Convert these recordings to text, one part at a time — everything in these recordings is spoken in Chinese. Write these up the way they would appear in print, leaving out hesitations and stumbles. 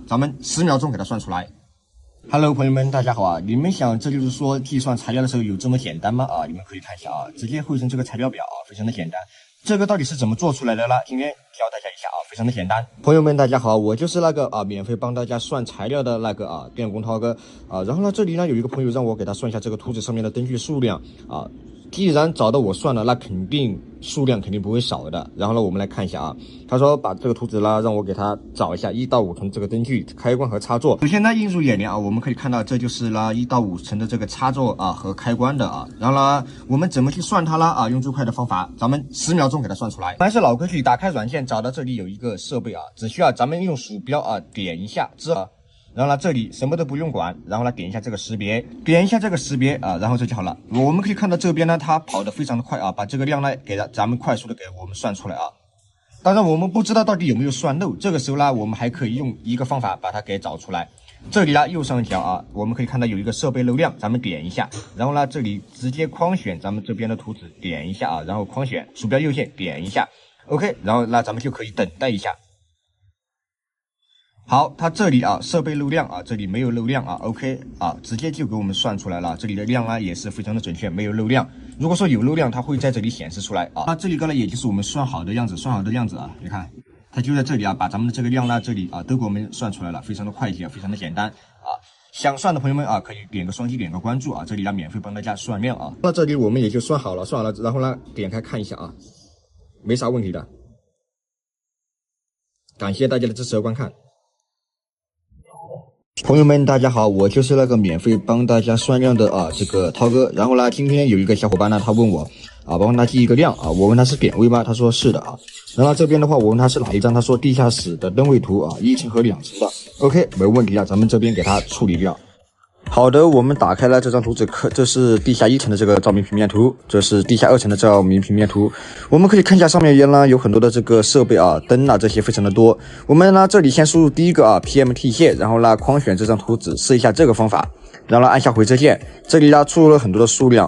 咱们10秒钟给它算出来。Hello， 朋友们，大家好啊！你们想这就是说计算材料的时候有这么简单吗？你们可以看一下啊，直接汇成这个材料表非常的简单。这个到底是怎么做出来的呢？今天教大家一下非常的简单。朋友们，大家好，我就是那个免费帮大家算材料的那个电工涛哥然后呢，这里呢有一个朋友让我给他算一下这个图纸上面的灯具数量既然找到我算了，那肯定数量肯定不会少的。然后呢，我们来看一下他说把这个图纸呢让我给他找一下1到5层这个灯具开关和插座。首先呢，映入眼帘我们可以看到这就是呢1到5层的这个插座和开关的然后呢，我们怎么去算它呢用最快的方法，咱们10秒钟给它算出来。还是老规矩，打开软件，找到这里有一个设备只需要咱们用鼠标点一下之后。然后呢，这里什么都不用管，然后呢，点一下这个识别，点一下这个识别然后这就好了。我们可以看到这边呢，它跑得非常的快把这个量呢给咱们快速的给我们算出来当然我们不知道到底有没有算漏，这个时候呢，我们还可以用一个方法把它给找出来。这里呢，右上角我们可以看到有一个设备漏量，咱们点一下，然后呢，这里直接框选咱们这边的图纸，点一下然后框选鼠标右键点一下 ，OK， 然后那咱们就可以等待一下。好，它这里设备漏量这里没有漏量OK 直接就给我们算出来了。这里的量呢也是非常的准确，没有漏量。如果说有漏量，它会在这里显示出来那这里个呢，也就是我们算好的样子，你看，它就在这里把咱们的这个量呢，这里都给我们算出来了，非常的快捷，非常的简单想算的朋友们可以点个双击，点个关注这里呢免费帮大家算量那这里我们也就算好了，然后呢点开看一下没啥问题的。感谢大家的支持和观看。朋友们，大家好，我就是那个免费帮大家算量的这个涛哥。然后呢，今天有一个小伙伴呢，他问我帮他记一个量我问他是点位吗？他说是的然后这边的话，我问他是哪一张，他说地下室的灯位图1层和2层的。OK， 没问题咱们这边给他处理掉。好的，我们打开了这张图纸，这是地下1层的这个照明平面图，这是地下2层的照明平面图。我们可以看一下上面呢有很多的这个设备灯这些非常的多。我们呢这里先输入第一个PMT 线，然后呢框选这张图纸，试一下这个方法，然后按下回车键。这里呢出了很多的数量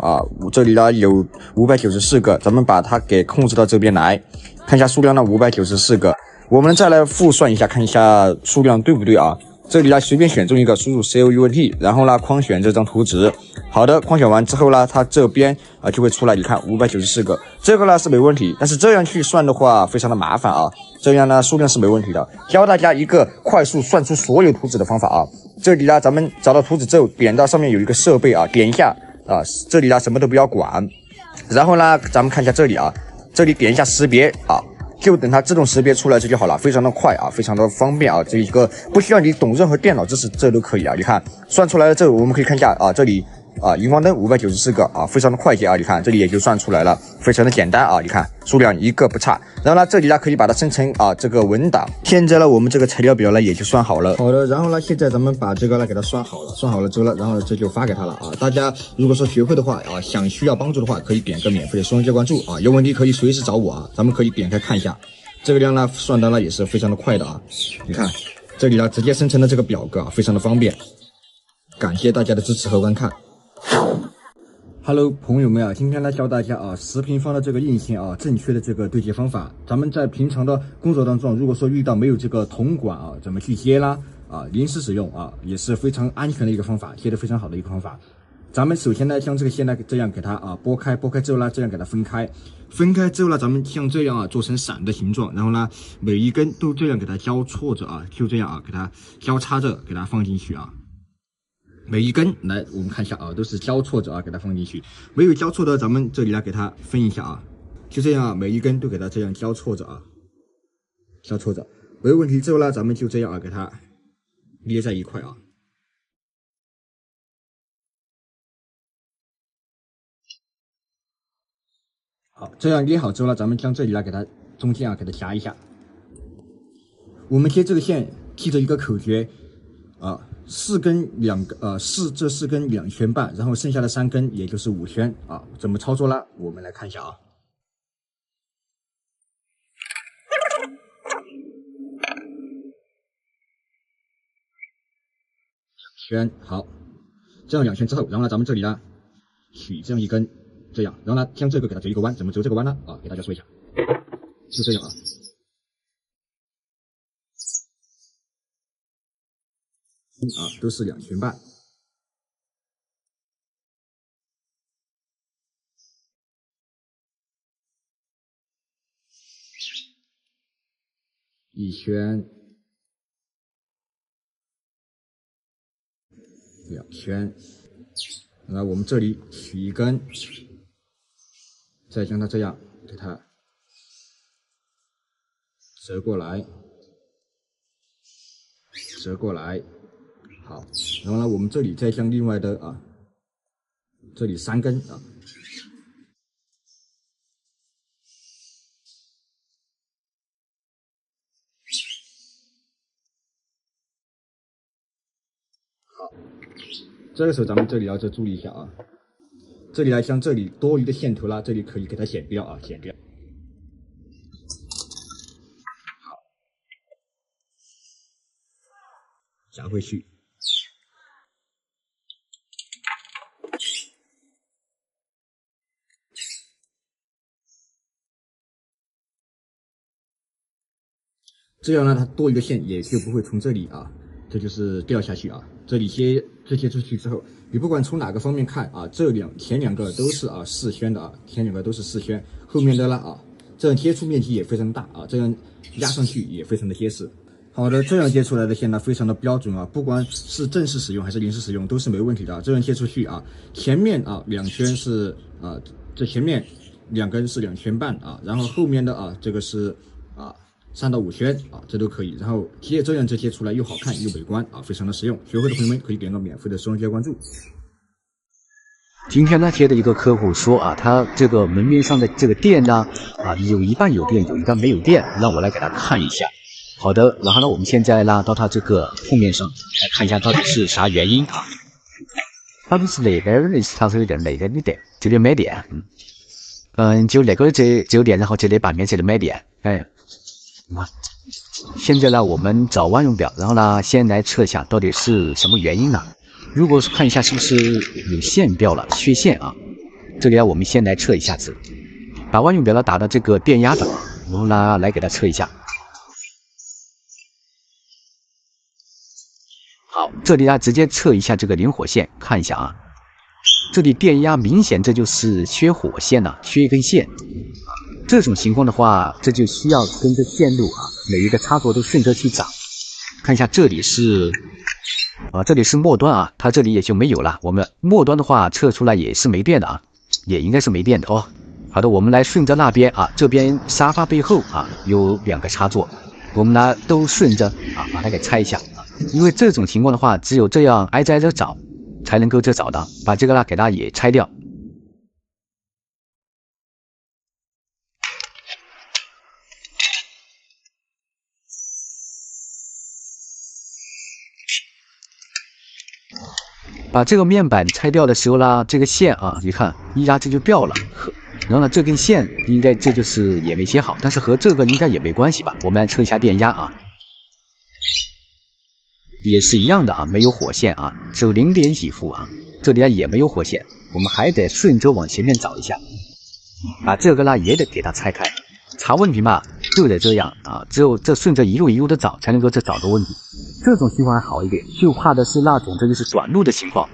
这里呢有594个，咱们把它给控制到这边来，看一下数量呢594个。我们再来复算一下，看一下数量对不对这里呢随便选中一个，输入 COUNT， 然后呢框选这张图纸。好的，框选完之后呢，它这边就会出来，你看594个，这个呢是没问题。但是这样去算的话非常的麻烦这样呢数量是没问题的。教大家一个快速算出所有图纸的方法这里呢咱们找到图纸之后，点到上面有一个设备点一下这里呢什么都不要管，然后呢咱们看一下这里这里点一下识别就等它自动识别出来这就好了，非常的快非常的方便这一个不需要你懂任何电脑知识，这都可以你看算出来了之后，我们可以看一下这里荧光灯594个非常的快捷你看这里也就算出来了，非常的简单你看数量一个不差。然后呢这里呢可以把它生成这个文档。现在呢我们这个材料表呢也就算好了。好的，然后呢现在咱们把这个呢给它算好了之后呢，然后这就发给他了大家如果说学会的话需要帮助的话，可以点个免费的双击关注有问题可以随时找我咱们可以点开看一下。这个量呢算的呢也是非常的快的你看这里呢直接生成的这个表格非常的方便。感谢大家的支持和观看。Hello， 朋友们今天来教大家10平方的这个硬线正确的这个对接方法。咱们在平常的工作当中，如果说遇到没有这个铜管怎么去接啦临时使用也是非常安全的一个方法，接的非常好的一个方法。咱们首先呢将这个线呢这样给它拨开之后呢这样给它分开之后呢，咱们像这样做成伞的形状，然后呢每一根都这样给它交错着就这样给它交叉着给它放进去每一根来我们看一下都是交错着给它放进去。没有交错的咱们这里来给它分一下就这样每一根都给它这样交错着没有问题之后呢，咱们就这样给它捏在一块好，这样捏好之后呢，咱们将这里来给它中间给它夹一下。我们接这个线记着一个口诀4根这4根2圈半，然后剩下的3根也就是5圈怎么操作呢？我们来看一下2圈好，这样2圈之后，然后呢咱们这里呢取这样一根这样，然后呢将这个给它折一个弯，怎么折这个弯呢给大家说一下，是这样都是2圈半。1圈，2圈，那我们这里取一根，再将它这样给它折过来，折过来，好，然后呢，我们这里再将另外的这里3根这个时候咱们这里要注意一下这里来将这里多余的线头啦，这里可以给它剪掉剪掉。好，夹回去。这样呢，它多一个线也就不会从这里这就是掉下去这里这些出去之后，你不管从哪个方面看前2个都是4圈的前2个都是4圈，后面的呢这样接触面积也非常大这样压上去也非常的结实。好的，这样接出来的线呢非常的标准不管是正式使用还是临时使用都是没问题的这样接出去前面2圈是这前面2根是2圈半然后后面的这个是3到5圈这都可以。然后这样接出来又好看又美观非常的实用。学会的朋友们可以点个免费的收藏加关注。今天呢接的一个客户说他这个门面上的这个电呢有一半有电，有一半没有电，让我来给他看一下。好的，然后呢我们现在拉到他这个铺面上来看一下到底是啥原因到底是哪个它是有点哪个的电，这里没电，就那个只有电，然后这里半边这里没电，现在呢我们找万用表，然后呢先来测一下到底是什么原因呢？如果是看一下是不是有线掉了缺线这里呢我们先来测一下子，把万用表呢打到这个电压的，然后呢来给它测一下。好，这里呢直接测一下这个零火线，看一下这里电压明显这就是缺火线了，缺一根线。这种情况的话，这就需要跟着线路每一个插座都顺着去找。看一下这里是这里是末端它这里也就没有了。我们末端的话测出来也是没电的也应该是没电的好的，我们来顺着那边这边沙发背后有2个插座，我们呢都顺着把它给拆一下因为这种情况的话，只有这样挨着找才能够找的。把这个呢给它也拆掉。把这个面板拆掉的时候呢，这个线你看一压这就掉了，然后呢这根线应该这就是也没接好，但是和这个应该也没关系吧？我们来测一下电压也是一样的没有火线只有0点几伏这里也没有火线，我们还得顺着往前面找一下，把这个呢也得给它拆开。查问题嘛，就得这样只有这顺着一路一路的找，才能够找到问题。这种情况还好一点，就怕的是那种这就是短路的情况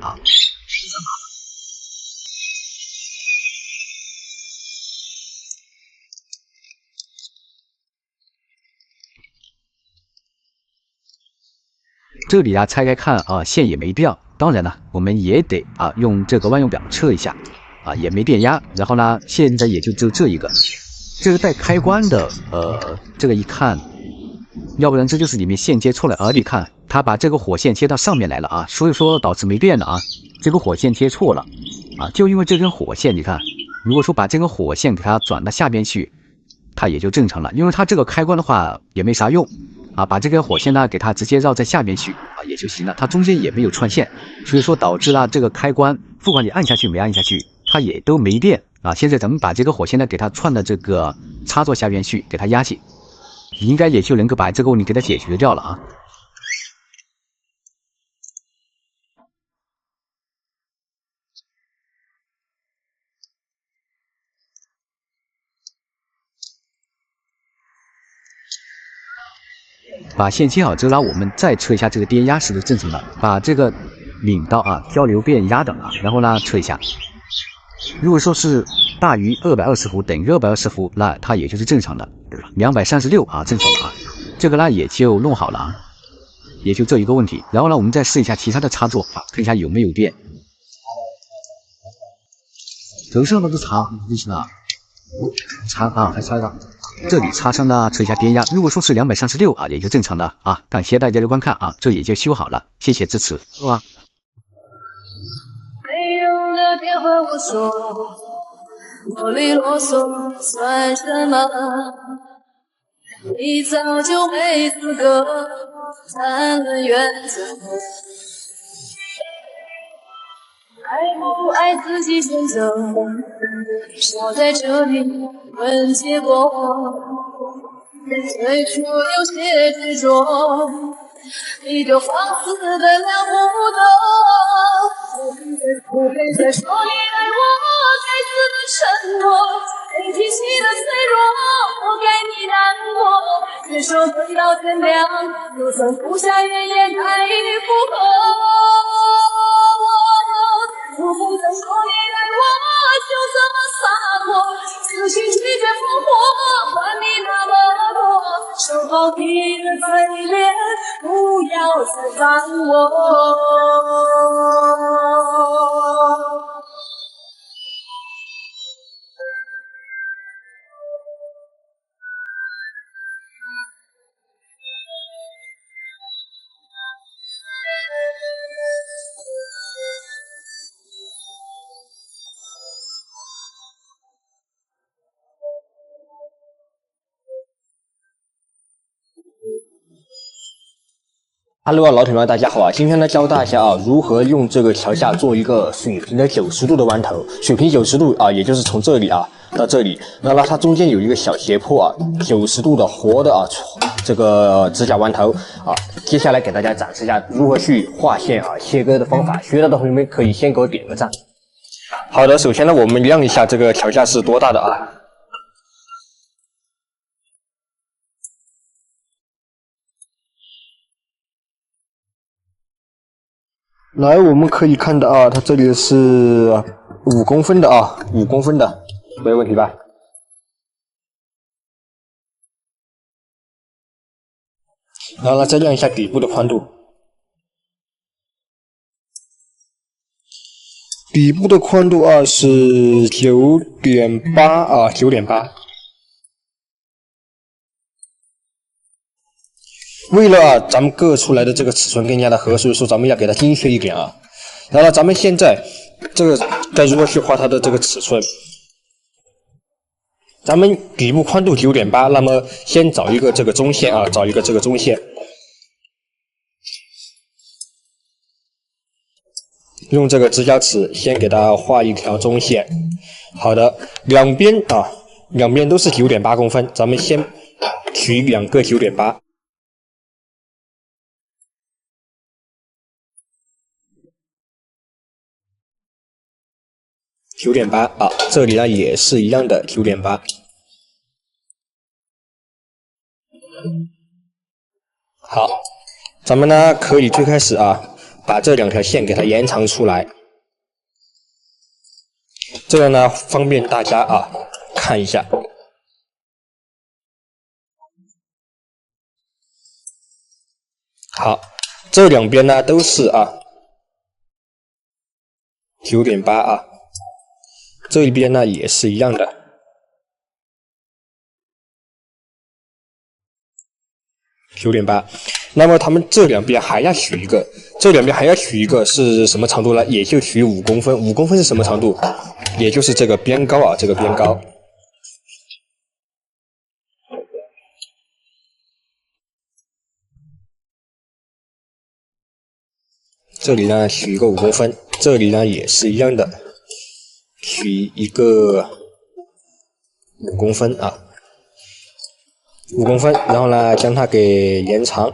这里拆开看线也没掉，当然了，我们也得用这个万用表测一下也没电压，然后呢，现在也就只有这一个，这个带开关的这个一看，要不然这就是里面线接错了你看它把这个火线接到上面来了所以说导致没电了这个火线接错了就因为这根火线，你看，如果说把这根火线给它转到下边去，它也就正常了，因为它这个开关的话也没啥用把这根火线呢给它直接绕在下边去也就行了，它中间也没有串线，所以说导致了这个开关不管你按下去没按下去，它也都没电现在咱们把这个火线呢给它串到这个插座下边去，给它压起，应该也就能够把这个问题给它解决掉了把线接好之后呢，我们再测一下这个电压是不是正常的，把这个拧到交流变压的然后呢测一下，如果说是大于220伏等于220伏，那它也就是正常的，236正常的这个呢也就弄好了也就这一个问题。然后呢，我们再试一下其他的插座看一下有没有变。头上那个插就是呢，插还插上，这里插上了测一下电压，如果说是236也就正常的感谢大家的观看这也就修好了，谢谢支持，是吧？没用的电话无所，啰里啰嗦算什么？你早就没资格谈论原则。爱不爱自己选择，少在这里问结果。最初有些执着，你就放肆的两不懂。不配再说你爱我，该死的承诺，没提起的脆弱，我该你难过。接受等到天亮，就算不下雨也该复合。我不再说你爱我，就这么洒脱，死心拒绝复活，还你那么多，收好你的嘴脸，不要再烦我。Hello 老铁们，大家好今天呢教大家如何用这个桥下做一个水平的90度的弯头，水平90度也就是从这里到这里，然后呢它中间有一个小斜坡90度的活的这个指甲弯头接下来给大家展示一下如何去画线切割的方法，学到的朋友们可以先给我点个赞。好的，首先呢我们量一下这个桥架是多大的来，我们可以看到它这里是5公分的5公分的，没问题吧？然后呢，再量一下底部的宽度，底部的宽度是9.89.8。为了咱们割出来的这个尺寸更加的合，所以说咱们要给它精确一点然后呢，咱们现在这个该如何去画它的这个尺寸？咱们底部宽度9.8，那么先找一个这个中线找一个这个中线，用这个直角尺先给它画一条中线。好的，两边都是9.8公分，咱们先取2个9.8。9.8这里呢也是一样的9.8。好，咱们呢可以最开始把这2条线给它延长出来，这样呢方便大家看一下。好，这两边呢都是9.8这一边呢也是一样的。9.8，那么他们这两边还要取一个，是什么长度呢？也就取5公分。5公分是什么长度？也就是这个边高这个边高。这里呢取一个5公分，这里呢也是一样的，取一个5公分5公分，然后呢将它给延长。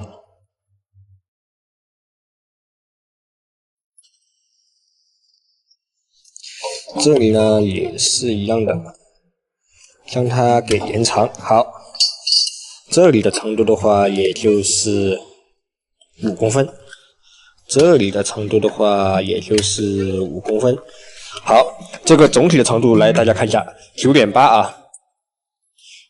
这里呢也是一样的，将它给延长。好，这里的长度的话，也就是5公分。这里的长度的话，也就是5公分。好，这个总体的长度来大家看一下，9.8啊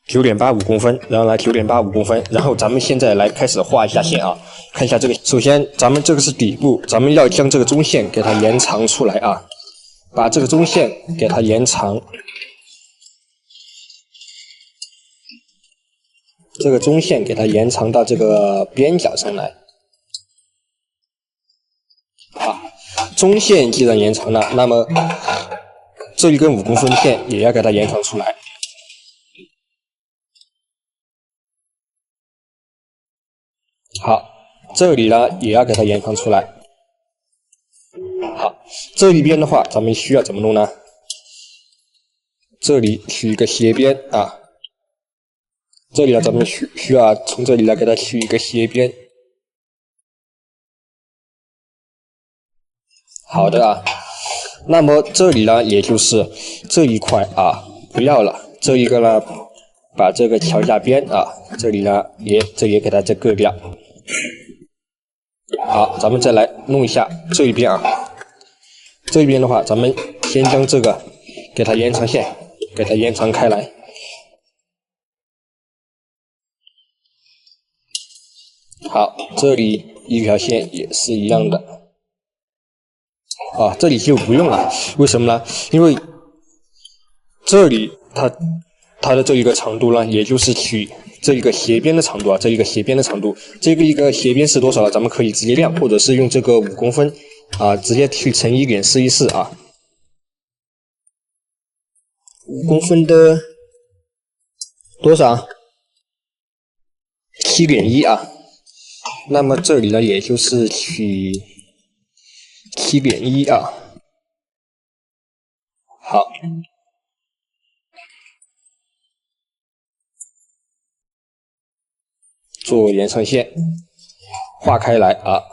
，9.8 5公分，然后来9.8 5公分，然后咱们现在来开始画一下线啊，看一下这个，首先咱们这个是底部，咱们要将这个中线给它延长出来啊，把这个中线给它延长，这个中线给它延长到这个边角上来。好，中线既然延长了，那么这一根5公分的线也要给它延长出来。好，这里呢也要给它延长出来。好，这里边的话，咱们需要怎么弄呢？这里取一个斜边啊，这里呢咱们需要从这里来给它取一个斜边。好的啊，那么这里呢，也就是这一块啊，不要了。这一个呢，把这个桥下边啊，这里呢这也给它这割掉。好，咱们再来弄一下这一边啊。这一边的话，咱们先将这个给它延长线，给它延长开来。好，这里一条线也是一样的。啊，这里就不用了，为什么呢？因为这里它的这一个长度呢，也就是取这一个斜边的长度啊，这一个斜边的长度，这个一个斜边是多少呢？咱们可以直接量，或者是用这个5公分啊，直接去乘1.414啊，5公分的多少？7.1啊，那么这里呢，也就是取7.1啊，好，做延长线，画开来啊，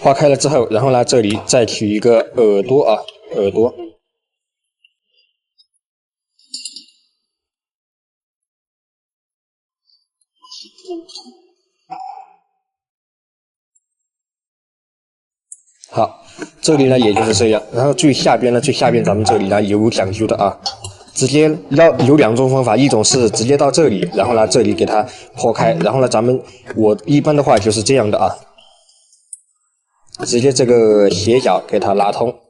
画开了之后，然后呢，这里再取一个耳朵啊，耳朵，好，这里呢也就是这样，然后最下边咱们这里呢有讲究的啊，直接有2种方法，一种是直接到这里，然后呢这里给它破开，然后呢我一般的话就是这样的啊，直接这个斜角给它拉通。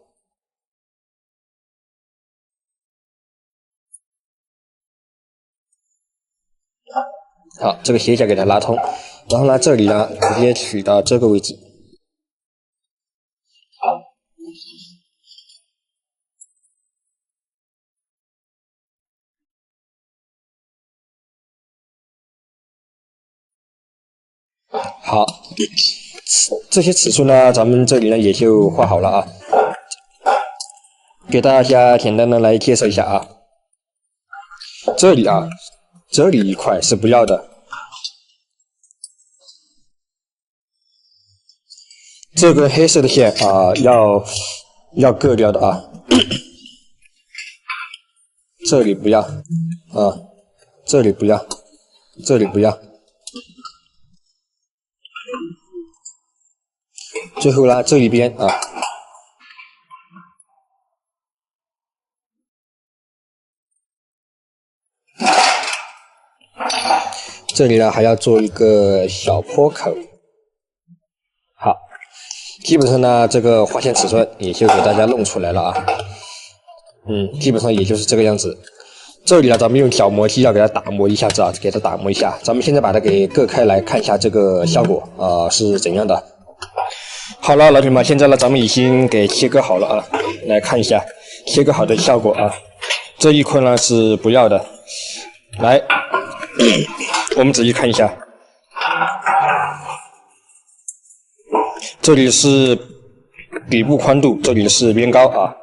好，这个斜角给它拉通，然后呢这里呢直接取到这个位置。好，这些尺寸呢，咱们这里呢也就画好了啊，给大家简单的来介绍一下啊。这里啊，这里一块是不要的，这根黑色的线啊，要割掉的啊，这里不要啊，这里不要，这里不要。最后呢，这一边啊，这里呢还要做一个小坡口。好，基本上呢这个画线尺寸也就给大家弄出来了啊。基本上也就是这个样子。这里呢，咱们用角磨机要给它打磨一下子啊，给它打磨一下。咱们现在把它给割开来看一下这个效果啊，是怎样的。好了，老铁们，现在呢，咱们已经给切割好了啊，来看一下切割好的效果啊。这一块呢是不要的，来，我们仔细看一下，这里是底部宽度，这里是边高啊。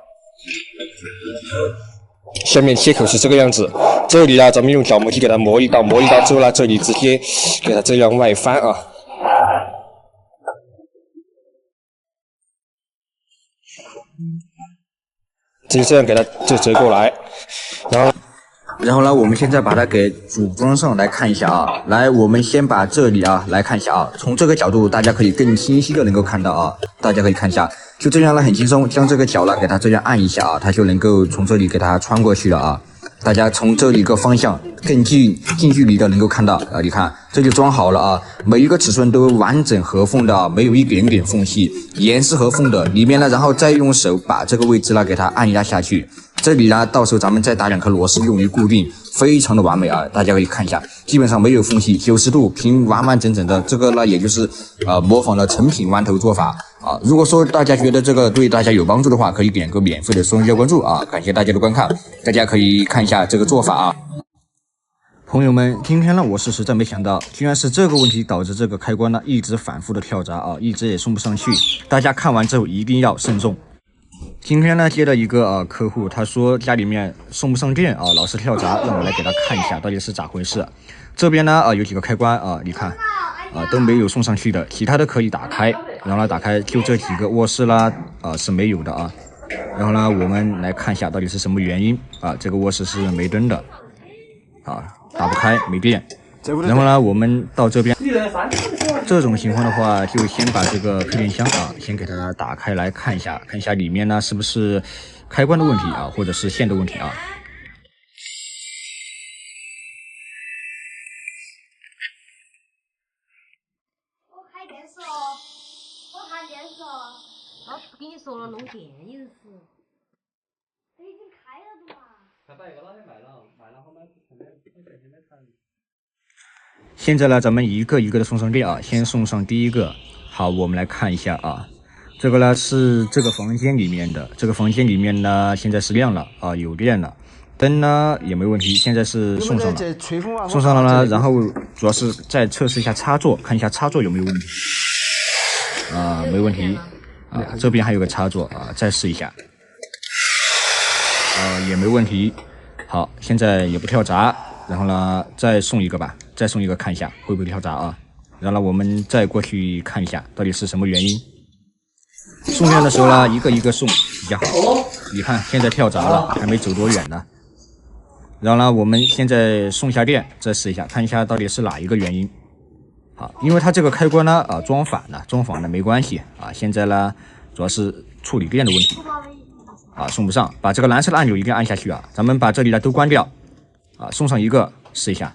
下面切口是这个样子，这里呢，咱们用角磨机给它磨一刀，磨一刀之后呢，这里直接给它这样外翻啊。直接这样给它就折过来，然后然后呢，我们现在把它给组装上来看一下啊。来，我们先把这里啊来看一下啊，从这个角度大家可以更清晰的能够看到啊，大家可以看一下，就这样呢很轻松，将这个角呢给它这样按一下啊，它就能够从这里给它穿过去了啊。大家从这一个方向更近距离的能够看到啊，你看这就装好了啊，每一个尺寸都完整合缝的啊，没有一点点缝隙，严丝合缝的。里面呢，然后再用手把这个位置呢给它按压下去，这里呢到时候咱们再打2颗螺丝用于固定，非常的完美啊，大家可以看一下，基本上没有缝隙，90度平完完整整的。这个呢也就是模仿了成品弯头做法啊。如果说大家觉得这个对大家有帮助的话，可以点个免费的双击关注啊，感谢大家的观看，大家可以看一下这个做法啊。朋友们，今天呢我是实在没想到，居然是这个问题导致这个开关呢一直反复的跳闸啊，一直也送不上去。大家看完之后一定要慎重。今天呢接了一个客户，他说家里面送不上电啊，老是跳闸，让我来给他看一下到底是咋回事。这边呢有几个开关啊，你看都没有送上去的，其他的可以打开，然后呢打开就这几个卧室啦是没有的啊。然后呢我们来看一下到底是什么原因啊，这个卧室是没灯的啊，打不开没电。然后呢我们到这边这种情况的话，就先把这个配电箱啊先给它打开来看一下，看一下里面呢是不是开关的问题啊，或者是线的问题啊。我开电视哦，我看电视哦，老子跟你说了弄电影是，这已经开了的嘛。他把一个老的卖了后面现在看。现在呢，咱们一个一个的送上电啊，先送上第一个。好，我们来看一下啊，这个呢是这个房间里面的，这个房间里面呢现在是亮了啊，有电了，灯呢也没问题，现在是送上了，送上了呢，然后主要是再测试一下插座，看一下插座有没有问题啊，没问题啊，这边还有个插座啊，再试一下也没问题。好，现在也不跳闸，然后呢再送一个吧。再送一个看一下会不会跳闸啊？然后呢，我们再过去看一下到底是什么原因。送电的时候呢，一个一个送比较好。你看现在跳闸了，还没走多远呢。然后呢，我们现在送下电，再试一下，看一下到底是哪一个原因。好，因为它这个开关呢装反了没关系啊。现在呢主要是处理电的问题啊，送不上。把这个蓝色的按钮一定按下去啊。咱们把这里呢都关掉啊，送上一个试一下。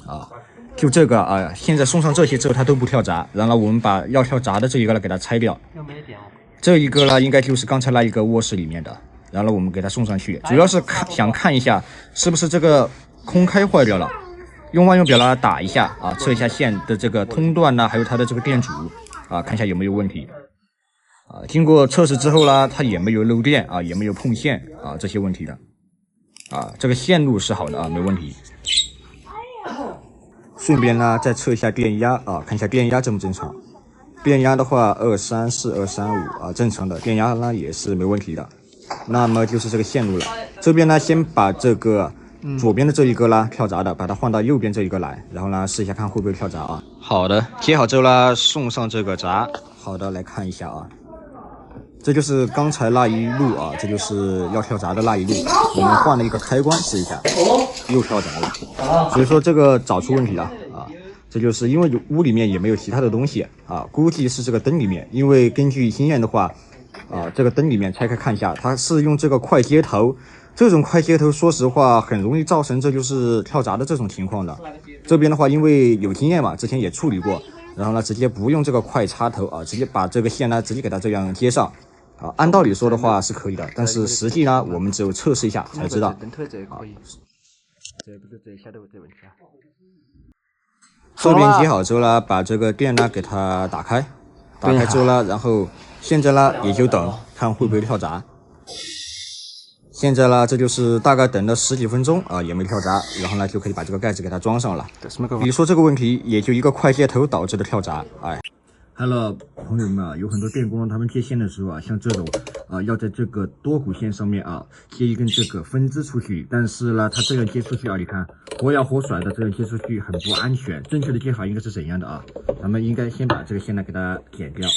啊，就这个啊，现在送上这些之后它都不跳闸，然后我们把要跳闸的这一个呢给它拆掉，这一个呢应该就是刚才那一个卧室里面的，然后我们给它送上去，主要是想看一下是不是这个空开坏掉了，用万用表呢打一下啊，测一下线的这个通断呢，还有它的这个电阻啊，看一下有没有问题啊。经过测试之后呢，它也没有漏电啊，也没有碰线啊这些问题的啊，这个线路是好的啊，没问题。顺便呢，再测一下电压啊，看一下电压正不正常。电压的话，234、235啊，正常的。电压呢也是没问题的。那么就是这个线路了。这边呢，先把这个左边的这一个啦跳闸的，把它换到右边这一个来，然后呢试一下看会不会跳闸啊。好的，接好之后呢，送上这个闸。好的，来看一下啊。这就是刚才那一路啊，这就是要跳闸的那一路，我们换了一个开关试一下，又跳闸了，所以说这个找出问题了啊，这就是因为屋里面也没有其他的东西啊，估计是这个灯里面，因为根据经验的话啊，这个灯里面拆开看一下，它是用这个快接头，这种快接头说实话很容易造成这就是跳闸的这种情况的。这边的话因为有经验嘛，之前也处理过，然后呢直接不用这个快插头啊，直接把这个线呢直接给它这样接上。啊，按道理说的话是可以的，但是实际呢，我们只有测试一下才知道。这边接好之后呢，把这个电呢给它打开，打开之后呢，然后现在呢也就等看会不会跳闸。现在呢，这就是大概等了10几分钟啊，也没跳闸，然后呢就可以把这个盖子给它装上了。比如说这个问题，也就一个快接头导致的跳闸，哎。Hello， 朋友们啊，有很多电工他们接线的时候啊，像这种要在这个多股线上面啊接一根这个分支出去，但是呢，它这样接出去啊，你看活摇活甩的这样接出去很不安全。正确的接法应该是怎样的啊？咱们应该先把这个线呢给它剪掉，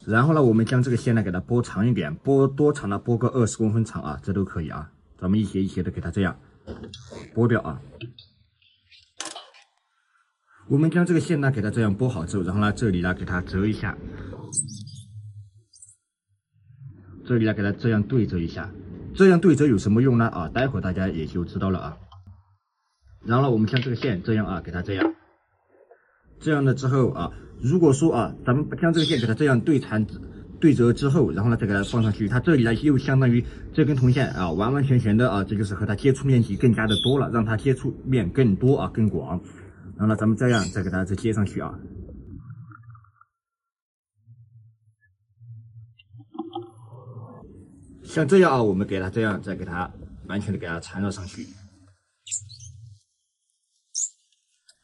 然后呢，我们将这个线呢给它拨长一点，拨多长呢？拨个20公分长啊，这都可以啊。咱们一节一节的给它这样拨掉啊。我们将这个线呢给它这样拨好之后，然后呢这里呢给它折一下，这里呢给它这样对折一下。这样对折有什么用呢？啊，待会儿大家也就知道了啊。然后呢，我们将这个线这样啊给它这样。这样了之后啊，如果说啊，咱们将这个线给它这样对折之后，然后呢再给它放上去，它这里呢又相当于这根铜线啊，完完全全的啊，这就是和它接触面积更加的多了，让它接触面更多啊，更广。然后呢，咱们这样再给它再接上去啊。像这样啊，我们给它这样再给它完全的给它缠绕上去。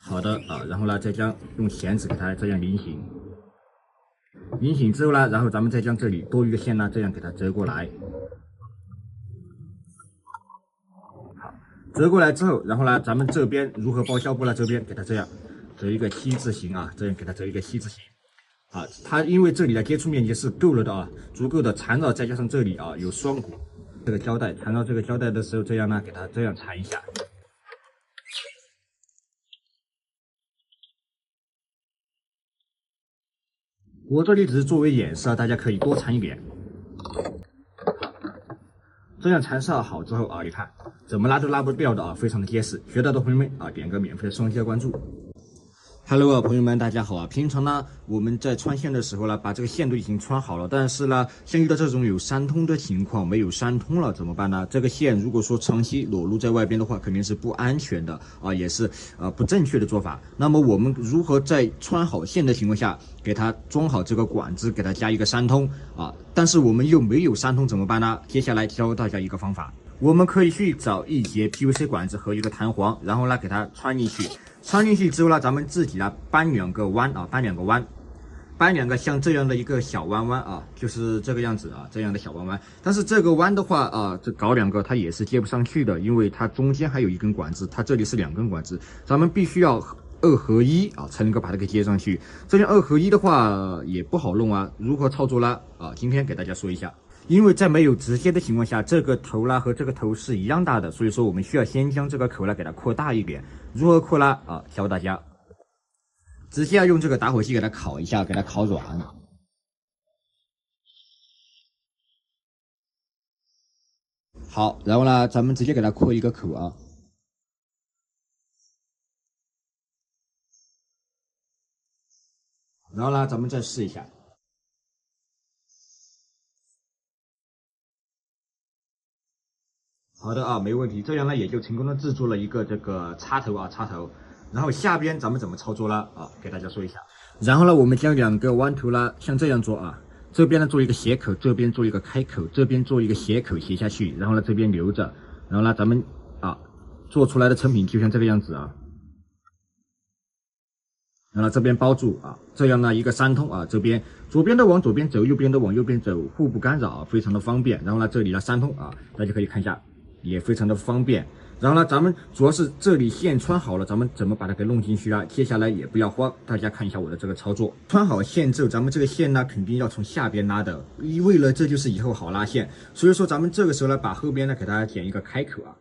好的啊，然后呢，再将用钳子给它这样拧紧，拧紧之后呢，然后咱们再将这里多余的线呢，这样给它折过来。好，折过来之后，然后呢，咱们这边如何包胶布呢？这边给它这样折一个7字形啊，这样给它折一个7字形。啊，它因为这里的接触面积是够了的啊，足够的缠绕，再加上这里啊有双股这个胶带，缠绕这个胶带的时候，这样呢，给它这样缠一下。我这里只是作为演示啊，大家可以多缠一点。这样缠上好之后啊，你看怎么拉都拉不掉的啊，非常的结实。学到的朋友们啊，点个免费的双击关注。Hello 啊，朋友们，大家好啊！平常呢，我们在穿线的时候呢，把这个线都已经穿好了，但是呢，像遇到这种有三通的情况，没有三通了怎么办呢？这个线如果说长期裸露在外边的话，肯定是不安全的啊，也是不正确的做法。那么我们如何在穿好线的情况下，给它装好这个管子，给它加一个三通啊？但是我们又没有三通怎么办呢？接下来教大家一个方法，我们可以去找一节 PVC 管子和一个弹簧，然后呢给它穿进去。穿进去之后呢，咱们自己呢扳2个弯啊，扳2个弯，扳2个像这样的一个小弯弯啊，就是这个样子啊，这样的小弯弯。但是这个弯的话啊，这搞2个它也是接不上去的，因为它中间还有一根管子，它这里是2根管子，咱们必须要2合1啊，才能够把它给接上去。这样2合1的话也不好弄啊，如何操作呢？啊，今天给大家说一下。因为在没有直接的情况下，这个头呢和这个头是一样大的，所以说我们需要先将这个口呢给它扩大一点。如何扩呢？啊，教大家，直接要用这个打火机给它烤一下，给它烤软。好，然后呢，咱们直接给它扩一个口啊。然后呢，咱们再试一下。好的啊，没问题。这样呢，也就成功的制作了一个这个插头啊，插头。然后下边咱们怎么操作呢？啊，给大家说一下。然后呢，我们将2个弯头呢，像这样做啊。这边呢做一个斜口，这边做一个开口，这边做一个斜口斜下去。然后呢这边留着。然后呢咱们啊做出来的成品就像这个样子啊。然后这边包住啊，这样呢一个三通啊，这边左边的往左边走，右边的往右边走，互不干扰啊，非常的方便。然后呢这里呢三通啊，大家可以看一下。也非常的方便，然后呢，咱们主要是这里线穿好了，咱们怎么把它给弄进去啊？接下来也不要慌，大家看一下我的这个操作。穿好线之后，咱们这个线呢，肯定要从下边拉的，为了这就是以后好拉线，所以说咱们这个时候呢，把后边呢给它剪一个开口啊。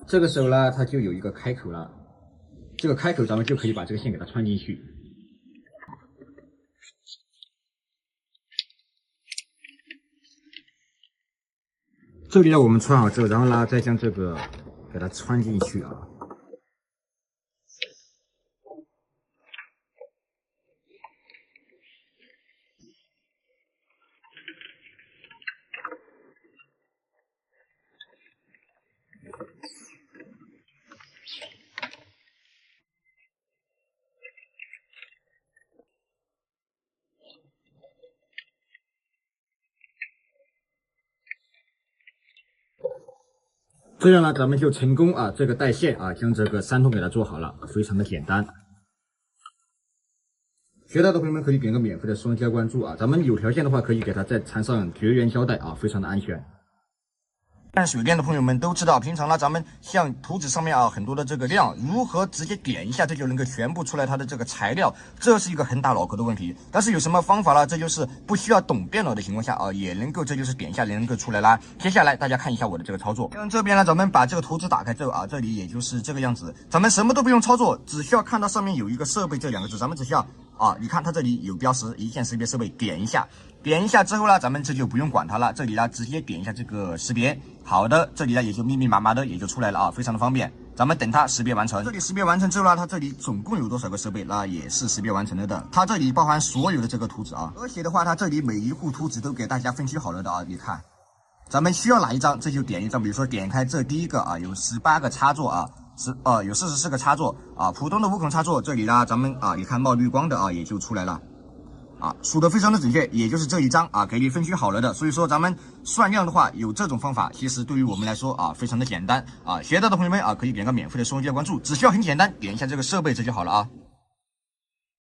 这个时候呢，它就有一个开口了，这个开口咱们就可以把这个线给它穿进去。这里呢，我们穿好之后，然后呢，再将这个给它穿进去啊。这样呢，咱们就成功啊，这个带线啊，将这个三通给它做好了，非常的简单。学到的朋友们可以点个免费的双加关注啊，咱们有条件的话可以给它再缠上绝缘胶带啊，非常的安全。看水电的朋友们都知道，平常呢，咱们像图纸上面啊很多的这个量，如何直接点一下，这就能够全部出来它的这个材料，这是一个很大脑壳的问题。但是有什么方法呢？这就是不需要懂电脑的情况下啊，也能够，这就是点一下也能够出来啦。接下来大家看一下我的这个操作，像这边呢，咱们把这个图纸打开之后啊，这里也就是这个样子，咱们什么都不用操作，只需要看到上面有一个设备这两个字，咱们只需要啊，你看它这里有标识一键识别设备，点一下。点一下之后呢，咱们这就不用管它了，这里呢直接点一下这个识别，好的，这里呢也就密密麻麻的也就出来了啊，非常的方便。咱们等它识别完成，这里识别完成之后呢，它这里总共有多少个设备，那也是识别完成了的。它这里包含所有的这个图纸啊，而且的话，它这里每一户图纸都给大家分析好了的啊，你看，咱们需要哪一张，这就点一张，比如说点开这第一个啊，有18个插座啊。有44个插座啊，普通的无孔插座，这里呢，咱们啊，你看冒绿光的啊，也就出来了。啊，数的非常的准确，也就是这一张啊，给你分析好了的。所以说咱们算量的话，有这种方法，其实对于我们来说啊，非常的简单啊。学到的朋友们啊，可以点个免费的收听关注，只需要很简单，点一下这个设备，这就好了啊。